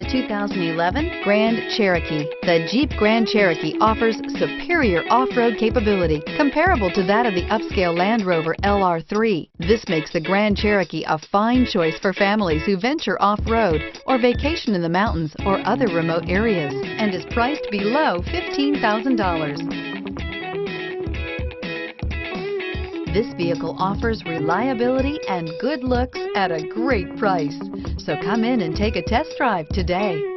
The 2011 Grand Cherokee. The Jeep Grand Cherokee offers superior off-road capability comparable to that of the upscale Land Rover LR3. This makes the Grand Cherokee a fine choice for families who venture off-road or vacation in the mountains or other remote areas, and is priced below $15,000. This vehicle offers reliability and good looks at a great price. So come in and take a test drive today.